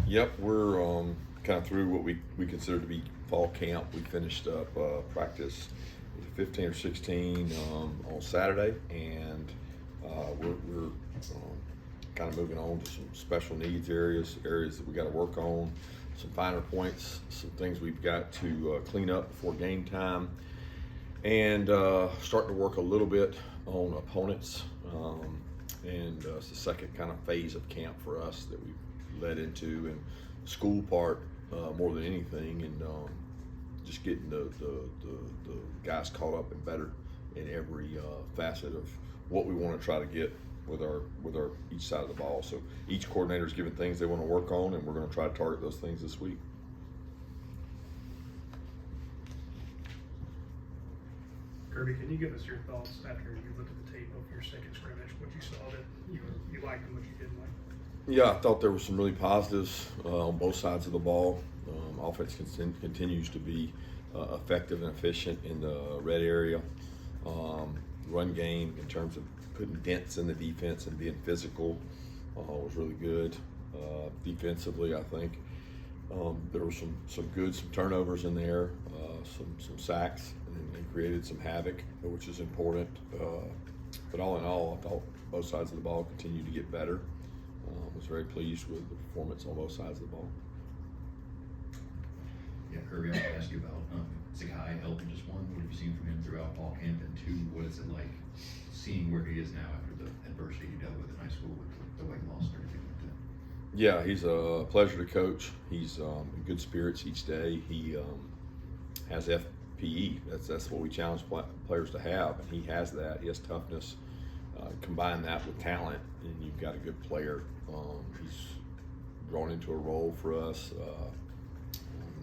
Yep, we're kind of through what we consider to be fall camp. We finished up practice 15 or 16 on Saturday, and we're kind of moving on to some special needs areas that we got to work on, some finer points, some things we've got to clean up before game time, and starting to work a little bit on opponents. And it's the second kind of phase of camp for us that we've led into, and school part more than anything, and just getting the guys caught up and better in every facet of what we want to try to get with our each side of the ball. So each coordinator is given things they want to work on, and we're going to try to target those things this week. Kirby, can you give us your thoughts after you looked at the tape of your second scrimmage, what you saw that you liked and what you didn't like? Yeah, I thought there were some really positives on both sides of the ball. Offense continues to be effective and efficient in the red area. Run game in terms of putting dents in the defense and being physical was really good. Defensively, I think there were some turnovers in there, some sacks, and created some havoc, which is important. But all in all, I thought both sides of the ball continued to get better. Was very pleased with the performance on both sides of the ball. Yeah, Kirby, I want to ask you about Zakai helping. Just one, what have you seen from him throughout fall camp? And two, what is it like seeing where he is now after the adversity he dealt with in high school with the weight loss and everything like that? Yeah, he's a pleasure to coach. He's in good spirits each day. He has FPE. That's what we challenge players to have, and he has that. He has toughness. Combine that with talent, and you've got a good player. He's grown into a role for us,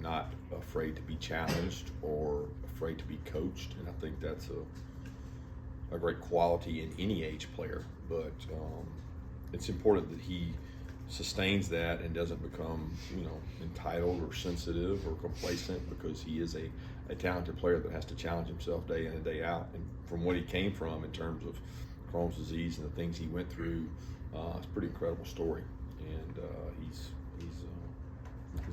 not afraid to be challenged or afraid to be coached, and I think that's a great quality in any age player. But it's important that he sustains that and doesn't become, entitled or sensitive or complacent, because he is a talented player that has to challenge himself day in and day out. And from what he came from in terms of Crohn's disease and the things he went through, it's a pretty incredible story. And he's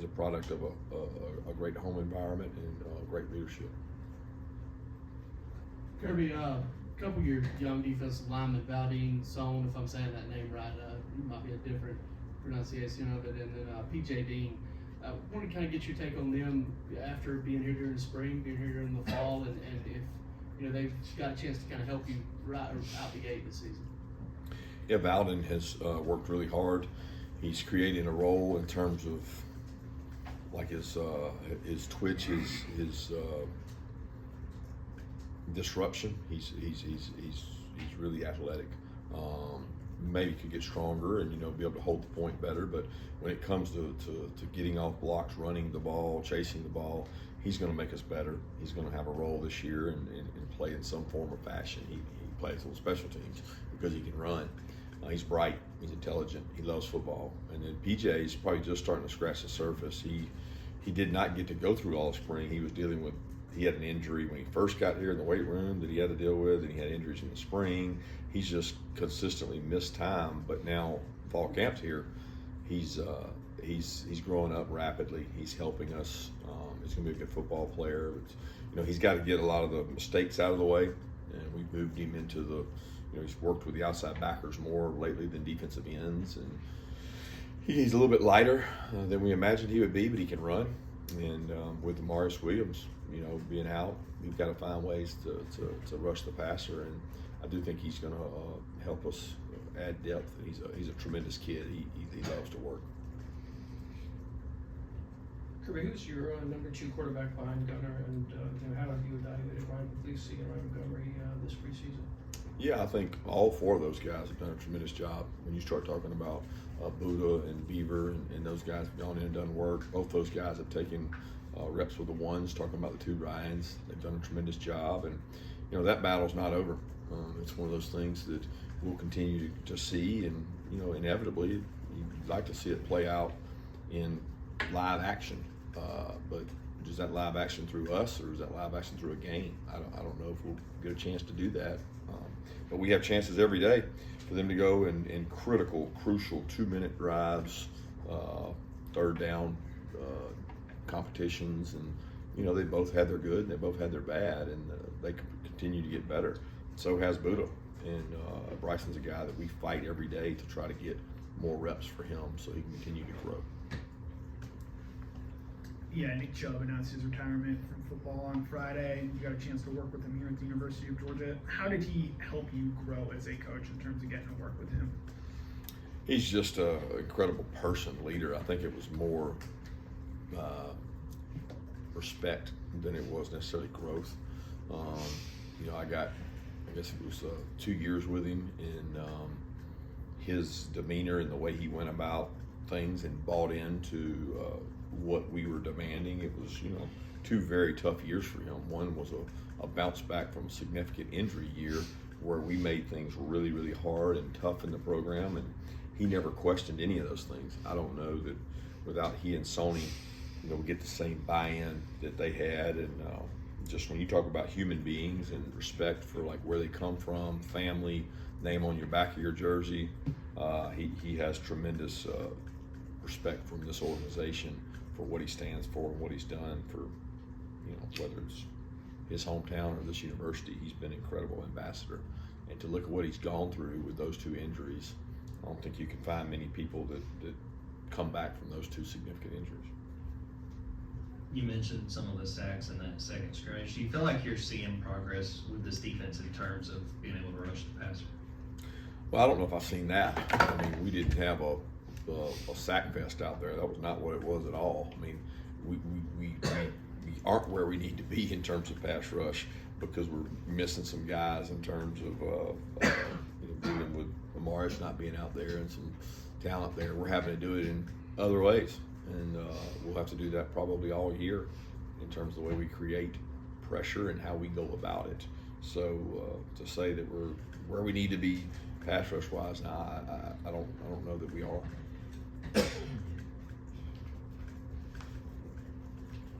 a product of a great home environment and great leadership. Kirby, a couple of your young defensive linemen, Valdine, Sohn, if I'm saying that name right, it might be a different pronunciation of it, and then PJ Dean. I want to kind of get your take on them after being here during the spring, being here during the fall, and if they've got a chance to kind of help you right out the gate this season. Yeah, Valdin has worked really hard. He's creating a role in terms of like his twitch, his disruption. He's really athletic. Maybe could get stronger and be able to hold the point better. But when it comes to getting off blocks, running the ball, chasing the ball, he's going to make us better. He's going to have a role this year and play in some form or fashion. He plays on special teams because he can run. He's bright. He's intelligent. He loves football. And then PJ is probably just starting to scratch the surface. He did not get to go through all spring. He was dealing with. He had an injury when he first got here in the weight room that he had to deal with, and he had injuries in the spring. He's just consistently missed time. But now fall camp's here. He's growing up rapidly. He's helping us. He's going to be a good football player. But, he's got to get a lot of the mistakes out of the way, and we've moved him into the. He's worked with the outside backers more lately than defensive ends, and he's a little bit lighter than we imagined he would be, but he can run. And with Amarius Williams, being out, we've got to find ways to rush the passer, and I do think he's going to help us add depth. He's a tremendous kid. He loves to work. Kirby, who's your number 2 quarterback behind Gunnar, and how have you evaluated Ryan Lacey and Ryan Montgomery this preseason? Yeah, I think all 4 of those guys have done a tremendous job. When you start talking about Buddha and Beaver and those guys have gone in and done work, both those guys have taken reps with the ones, talking about the 2 Ryans. They've done a tremendous job, and that battle's not over. It's one of those things that we'll continue to see, and inevitably you'd like to see it play out in live action. But is that live action through us, or is that live action through a game? I don't know if we'll get a chance to do that. But we have chances every day for them to go in critical, crucial 2-minute drives, third down competitions, and you know, they both had their good and they both had their bad, and they can continue to get better. So has Buddha, and Bryson's a guy that we fight every day to try to get more reps for him so he can continue to grow. Yeah, Nick Chubb announced his retirement from football on Friday, and you got a chance to work with him here at the University of Georgia. How did he help you grow as a coach in terms of getting to work with him? He's just an incredible person, leader. I think it was more respect than it was necessarily growth. You know, I guess it was 2 years with him, and his demeanor and the way he went about things and bought into what we were demanding. It was, you know, 2 very tough years for him. One was a bounce back from a significant injury year where we made things really, really hard and tough in the program, and he never questioned any of those things. I don't know that without he and Sony, you know, we get the same buy-in that they had, and just when you talk about human beings and respect for like where they come from, family, name on your back of your jersey, he has tremendous respect from this organization for what he stands for and what he's done for, you know, whether it's his hometown or this university. He's been an incredible ambassador, and to look at what he's gone through with those 2 injuries, I don't think you can find many people that come back from those 2 significant injuries. You mentioned some of the sacks in that second scrimmage. Do you feel like you're seeing progress with this defense in terms of being able to rush the passer? Well, I don't know if I've seen that. I mean, we didn't have a sack fest out there. That was not what it was at all. I mean, we aren't where we need to be in terms of pass rush because we're missing some guys in terms of you know, dealing with Amarius not being out there and some talent there. We're having to do it in other ways, and we'll have to do that probably all year in terms of the way we create pressure and how we go about it. So to say that we're where we need to be pass rush wise, now I don't know that we are.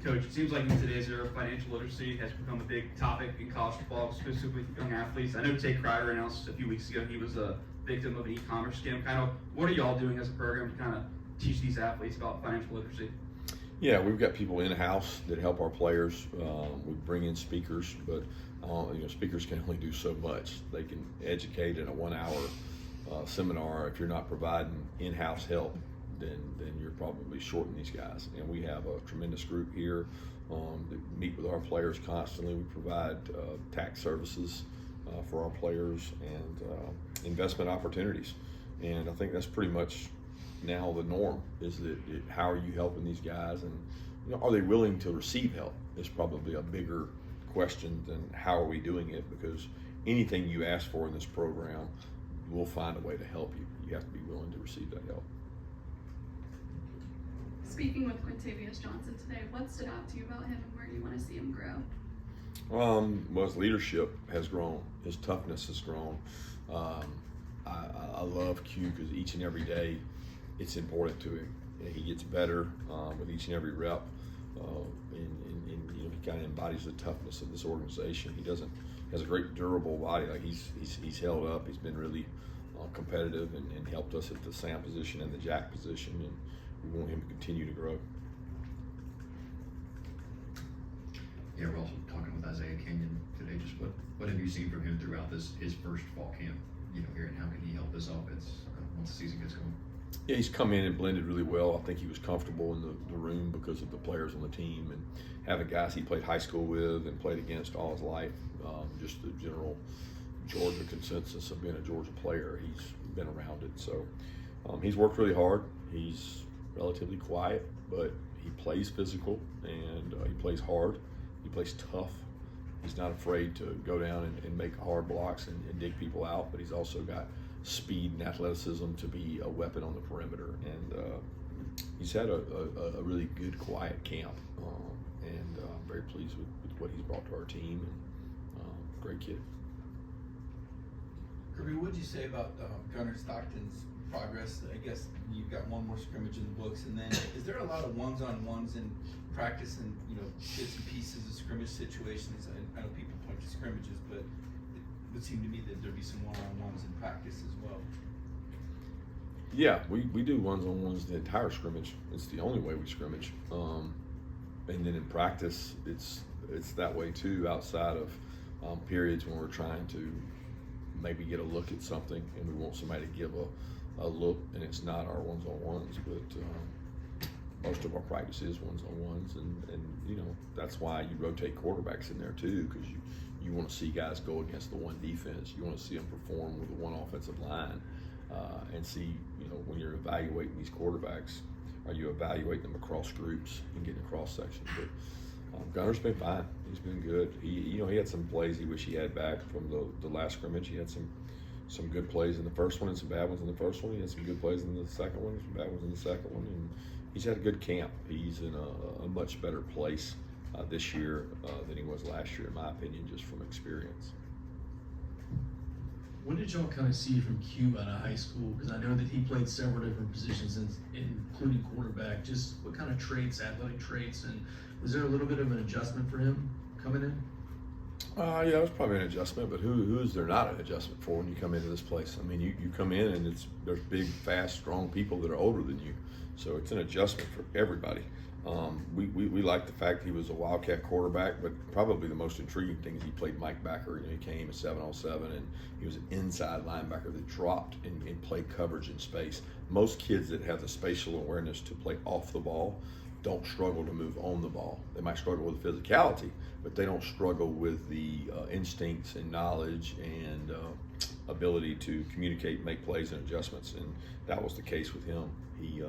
Coach, it seems like in today's era, financial literacy has become a big topic in college football, specifically for young athletes. I know Tate Crider announced a few weeks ago he was a victim of an e-commerce scam. Kind of, what are y'all doing as a program to kind of teach these athletes about financial literacy? Yeah, we've got people in-house that help our players. We bring in speakers, but you know, speakers can only do so much. They can educate in a 1-hour seminar. If you're not providing in-house help, then you're probably shorting these guys. And we have a tremendous group here that meet with our players constantly. We provide tax services for our players and investment opportunities. And I think that's pretty much now the norm, is that how are you helping these guys, and you know, are they willing to receive help is probably a bigger question than how are we doing it, because anything you ask for in this program, we'll find a way to help you. You have to be willing to receive that help. Speaking with Quintavious Johnson today, what stood out to you about him and where do you want to see him grow? Well, his leadership has grown. His toughness has grown. I love Q because each and every day it's important to him. He gets better with each and every rep, and you know, he kind of embodies the toughness of this organization. He has a great durable body. Like he's held up. He's been really competitive and helped us at the Sam position and the Jack position, and we want him to continue to grow. Yeah, we're also talking with Isaiah Kenyon today. Just what have you seen from him throughout his first fall camp? You know, here, and how can he help this offense once the season gets going? Yeah, he's come in and blended really well. I think he was comfortable in the room because of the players on the team and having guys he played high school with and played against all his life. Just the general Georgia consensus of being a Georgia player, he's been around it. So he's worked really hard. He's relatively quiet, but he plays physical and he plays hard. He plays tough. He's not afraid to go down and make hard blocks and dig people out, but he's also got speed and athleticism to be a weapon on the perimeter. And he's had a really good, quiet camp, and I'm very pleased with what he's brought to our team. And great kid. Kirby, what would you say about Gunnar Stockton's progress? I guess you've got one more scrimmage in the books, and then is there a lot of ones-on-ones in practice and, you know, bits and pieces of scrimmage situations? I know people point to scrimmages, but it would seem to me that there'd be some one-on-ones in practice as well. Yeah, we do ones-on-ones the entire scrimmage. It's the only way we scrimmage. And then in practice, it's that way too, outside of periods when we're trying to maybe get a look at something and we want somebody to give a look, and it's not our ones-on-ones, but most of our practice is ones-on-ones, and you know, that's why you rotate quarterbacks in there too, because you want to see guys go against the one defense. You want to see them perform with the one offensive line, and see, you know, when you're evaluating these quarterbacks, are you evaluating them across groups and getting a cross section? But Gunnar's been fine. He's been good. He had some plays he wish he had back from the last scrimmage. He had some good plays in the first one and some bad ones in the first one. He had some good plays in the second one, some bad ones in the second one, and he's had a good camp. He's in a much better place this year than he was last year, in my opinion, just from experience. What did y'all kind of see from Cube out of high school? Because I know that he played several different positions, including quarterback. Just what kind of traits, athletic traits, and was there a little bit of an adjustment for him coming in? Yeah, it was probably an adjustment, but who is there not an adjustment for when you come into this place? I mean, you come in and there's big, fast, strong people that are older than you, so it's an adjustment for everybody. We like the fact he was a Wildcat quarterback, but probably the most intriguing thing is he played Mike Backer. You know, he came at 7-on-7, and he was an inside linebacker that dropped and played coverage in space. Most kids that have the spatial awareness to play off the ball don't struggle to move on the ball. They might struggle with physicality, but they don't struggle with the instincts and knowledge and ability to communicate, make plays and adjustments, and that was the case with him. He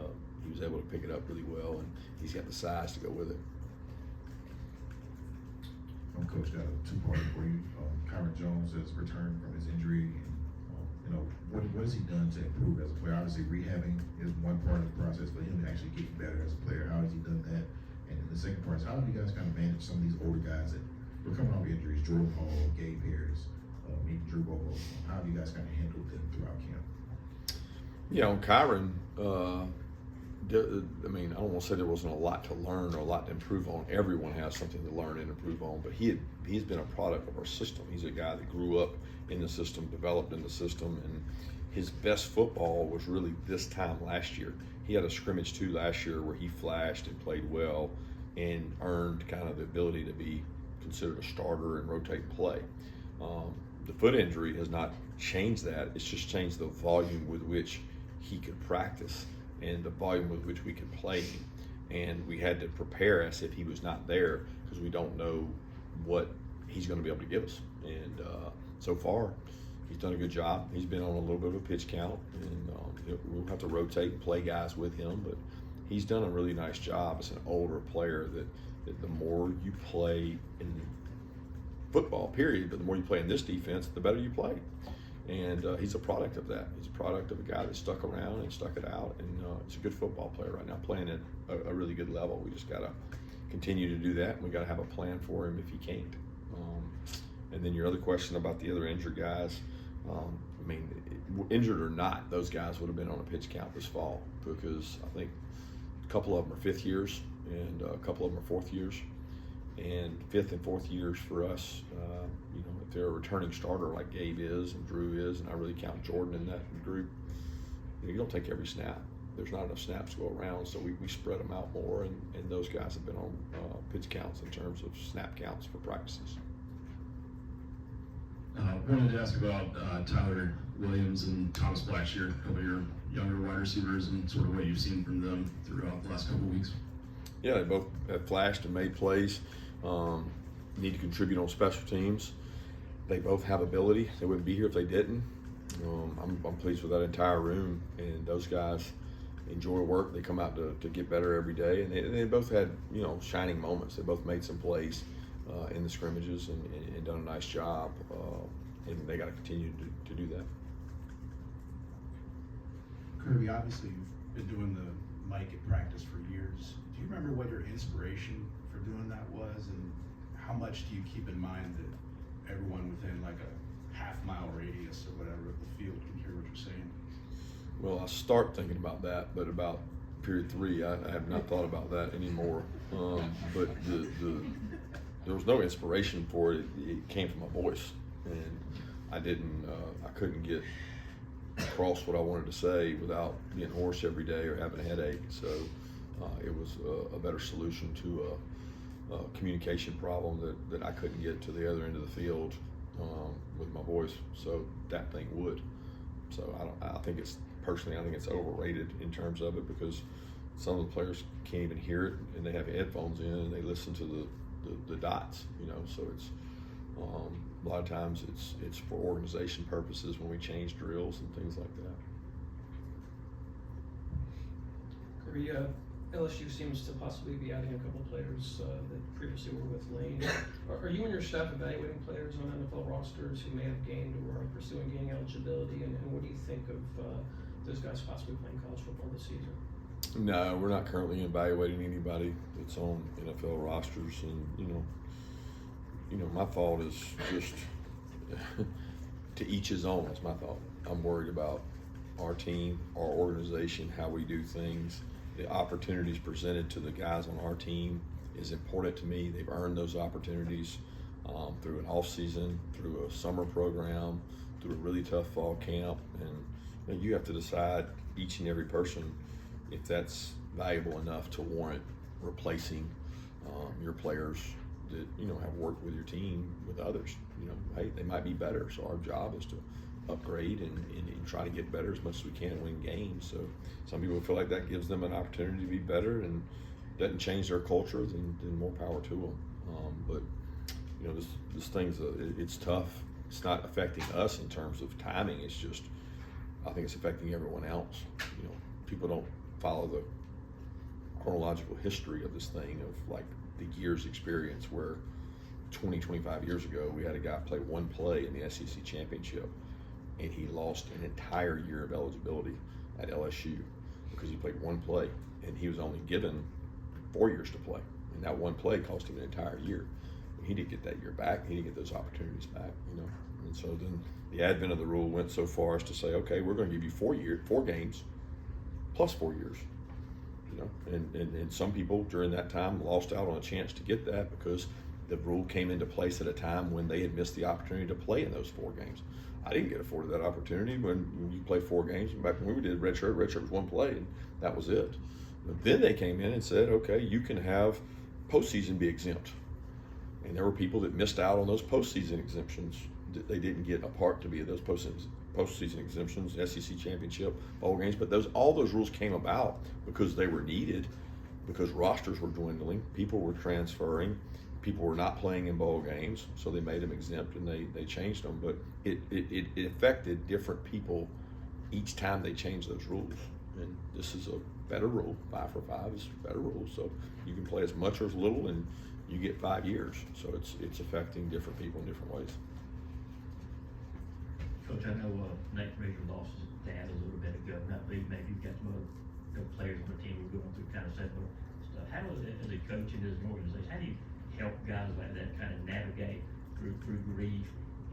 was able to pick it up really well, and he's got the size to go with it. Coach, got a two-parter for you. Kyron Jones has returned from his injury. You know, what has he done to improve as a player? Obviously, rehabbing is one part of the process, but him actually getting better as a player. How has he done that? And then the second part is, how do you guys kind of manage some of these older guys that were coming off injuries? Jordan Hall, Gabe Harris, maybe Drew Bobo. How have you guys kind of handled them throughout camp? Yeah, on Kyron, I mean, I don't want to say there wasn't a lot to learn or a lot to improve on. Everyone has something to learn and improve on, but he's been a product of our system. He's a guy that grew up in the system, developed in the system, and his best football was really this time last year. He had a scrimmage too last year where he flashed and played well and earned kind of the ability to be considered a starter and rotate play. The foot injury has not changed that. It's just changed the volume with which he could practice and the volume with which we could play him. And we had to prepare as if he was not there, because we don't know what he's going to be able to give us. And so far, he's done a good job. He's been on a little bit of a pitch count, and we'll have to rotate and play guys with him, but he's done a really nice job as an older player that the more you play in football, period, but the more you play in this defense, the better you play. And he's a product of that. He's a product of a guy that stuck around and stuck it out, and he's a good football player right now, playing at a really good level. We just got to continue to do that, and we got to have a plan for him if he can't. And then your other question about the other injured guys, I mean, injured or not, those guys would have been on a pitch count this fall, because I think a couple of them are fifth years and a couple of them are fourth years. And fifth and fourth years for us, you know, if they're a returning starter like Gabe is and Drew is, and I really count Jordan in that group, you don't take every snap. There's not enough snaps to go around, so we spread them out more, and those guys have been on pitch counts in terms of snap counts for practices. I wanted to ask about Tyler Williams and Thomas Blackshear, a couple of your younger wide receivers, and sort of what you've seen from them throughout the last couple of weeks. Yeah, they both have flashed and made plays. Need to contribute on special teams. They both have ability. They wouldn't be here if they didn't. I'm pleased with that entire room, and those guys enjoy work. They come out to get better every day, and they both had, you know, shining moments. They both made some plays in the scrimmages and done a nice job, and they got to continue to do that. Kirby, obviously you've been doing the mic at practice for years. Do you remember what your inspiration for doing that was, and how much do you keep in mind that everyone within like a half-mile radius or whatever of the field can hear what you're saying? Well, I start thinking about that, but about period 3, I have not thought about that anymore. But there was no inspiration for it. It came from my voice, and I couldn't get across what I wanted to say without being hoarse every day or having a headache. So it was a better solution to a communication problem that I couldn't get to the other end of the field with my voice. So that thing would. So I think it's overrated in terms of it, because some of the players can't even hear it, and they have headphones in and they listen to the dots, so it's a lot of times it's for organization purposes when we change drills and things like that. Kirby, LSU seems to possibly be adding a couple players that previously were with Lane. Are you and your staff evaluating players on NFL rosters who may have gained or are pursuing gaining eligibility, and what do you think of those guys possibly playing college football this season? No, we're not currently evaluating anybody that's on NFL rosters, and my thought is just to each his own. That's my thought. I'm worried about our team, our organization, how we do things. The opportunities presented to the guys on our team is important to me. They've earned those opportunities through an off season, through a summer program, through a really tough fall camp, and you have to decide, each and every person, if that's valuable enough to warrant replacing your players that have worked with your team with others. Hey, they might be better, so our job is to upgrade and try to get better as much as we can and win games. So some people feel like that gives them an opportunity to be better and doesn't change their culture, then more power to them. But this thing's it's tough. It's not affecting us in terms of timing. It's just, I think it's affecting everyone else. People don't follow the chronological history of this thing of like the years experience, where 25 years ago we had a guy play one play in the SEC championship and he lost an entire year of eligibility at LSU because he played one play, and he was only given 4 years to play, and that one play cost him an entire year. And he didn't get that year back. He didn't get those opportunities back, And so then the advent of the rule went so far as to say, okay, we're going to give you 4 games plus 4 years. And some people during that time lost out on a chance to get that because the rule came into place at a time when they had missed the opportunity to play in those 4 games. I didn't get afforded that opportunity when you play 4 games. Back when we did redshirt was one play, and that was it. But then they came in and said, okay, you can have postseason be exempt. And there were people that missed out on those postseason exemptions. They didn't get a part to be those postseason exemptions, SEC championship, bowl games. But all those rules came about because they were needed, because rosters were dwindling, people were transferring, people were not playing in bowl games, so they made them exempt and they changed them. But it affected different people each time they changed those rules. And this is a better rule. 5 for 5 is a better rule. So you can play as much or as little, and you get 5 years. So it's affecting different people in different ways. Coach, I know Nate Frazier lost his dad a little bit ago. Not big, maybe you've got some other players on the team who are going through kind of similar stuff. How is it, as a coach and as an organization, how do you help guys like that kind of navigate through grief?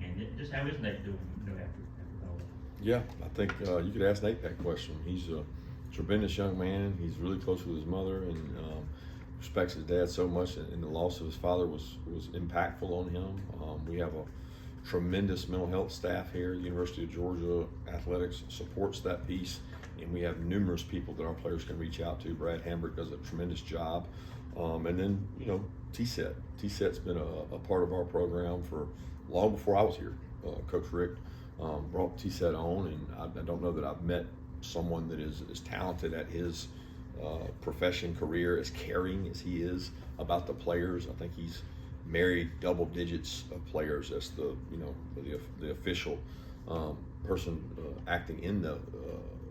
And just how is Nate doing, after all that? Yeah, I think you could ask Nate that question. He's a tremendous young man. He's really close with his mother and respects his dad so much, and the loss of his father was impactful on him. We have a tremendous mental health staff here at the University of Georgia. Athletics supports that piece, and we have numerous people that our players can reach out to. Brad Hambrick does a tremendous job. And then, TSET. TSET's been a part of our program for long before I was here. Coach Rick brought TSET on, and I don't know that I've met someone that is as talented at his profession, career, as caring as he is about the players. I think he's married double digits of players. That's the official person acting in the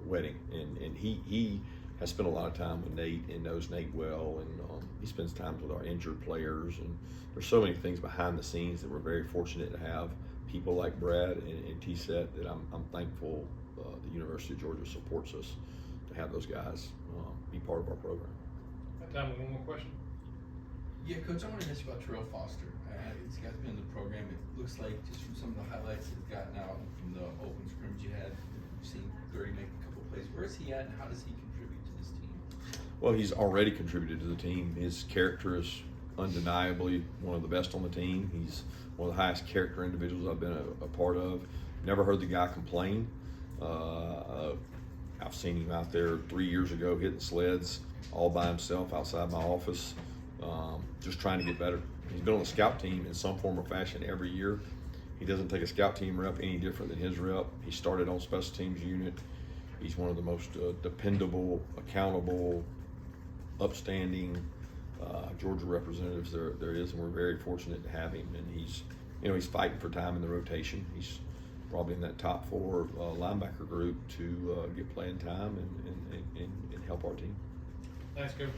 wedding, and he has spent a lot of time with Nate and knows Nate well, and he spends time with our injured players, and there's so many things behind the scenes that we're very fortunate to have people like Brad and TSET that I'm thankful the University of Georgia supports us to have those guys be part of our program. Time for one more question. Yeah, Coach, I want to ask you about Terrell Foster. This guy's been in the program. It looks like, just from some of the highlights that have gotten out from the open scrimmage you had, we've seen 30 make a couple plays. Where is he at, and how does he contribute to this team? Well, he's already contributed to the team. His character is undeniably one of the best on the team. He's one of the highest character individuals I've been a part of. Never heard the guy complain. I've seen him out there 3 years ago hitting sleds all by himself outside my office, just trying to get better. He's been on the scout team in some form or fashion every year. He doesn't take a scout team rep any different than his rep. He started on special teams unit. He's one of the most dependable, accountable, upstanding Georgia representatives there is, and we're very fortunate to have him. And he's fighting for time in the rotation. He's probably in that top 4 linebacker group to get playing time and help our team. Thanks, Coach.